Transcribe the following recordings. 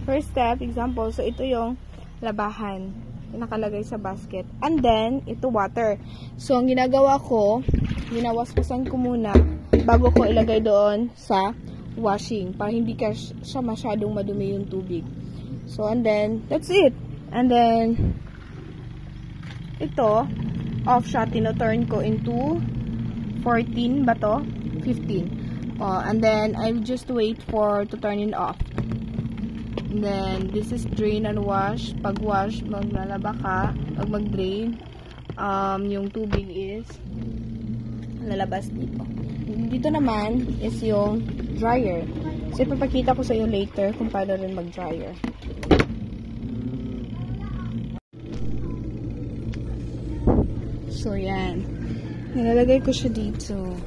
First step, example, so ito yung labahan. Nakalagay sa basket. And then, ito water. So, ang ginagawa ko, ginawaspasan ko muna bago ko ilagay doon sa washing. Para hindi siya masyadong madumi yung tubig. So, and then, that's it. And then, ito, off siya. Tino-turn ko into 14 ba to? 15. And then, I'll just wait to turn it off. And then, this is drain and wash. Pag wash, maglalaba ka. Pag mag-drain, yung tubig is lalabas dito. Dito naman is yung dryer. So, ipapakita ko sa iyo later kung paano rin mag-dryer. So, yan. Nilalagay ko siya dito.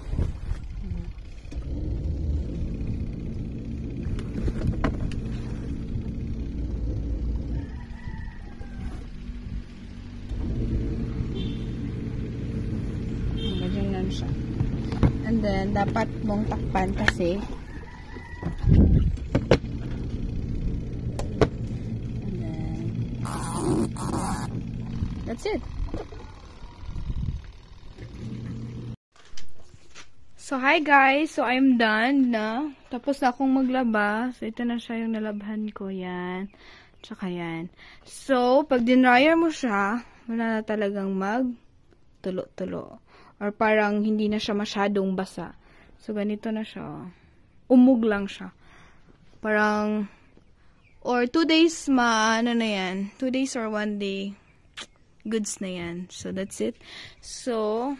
Siya. And then, dapat mong takpan kasi and then that's it. So, hi guys! So, I'm done na. Tapos na akong maglaba. So, ito na siya yung nalabhan ko. Yan. Tsaka yan. So, pag dinryer mo siya, wala na talagang mag-tulo-tulo. Or parang hindi na siya masyadong basa. So, ganito na siya. Umog lang siya. Parang, or 2 days ano na yan. 2 days or 1 day, goods na yan. So, that's it. So,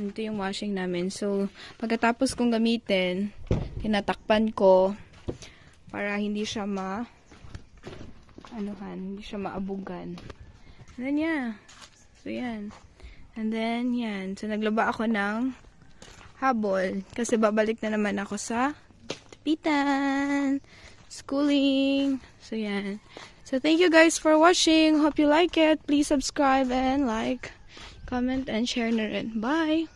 ito yung washing namin. So, pagkatapos kong gamitin, tinatakpan ko para hindi siya hindi siya maabugan. And then, yeah. So, yan. And then, yan. So, naglaba ako ng habol. Kasi babalik na naman ako sa tapitan. Schooling. So, yan. So, thank you guys for watching. Hope you like it. Please subscribe and like, comment, and share na rin. Bye!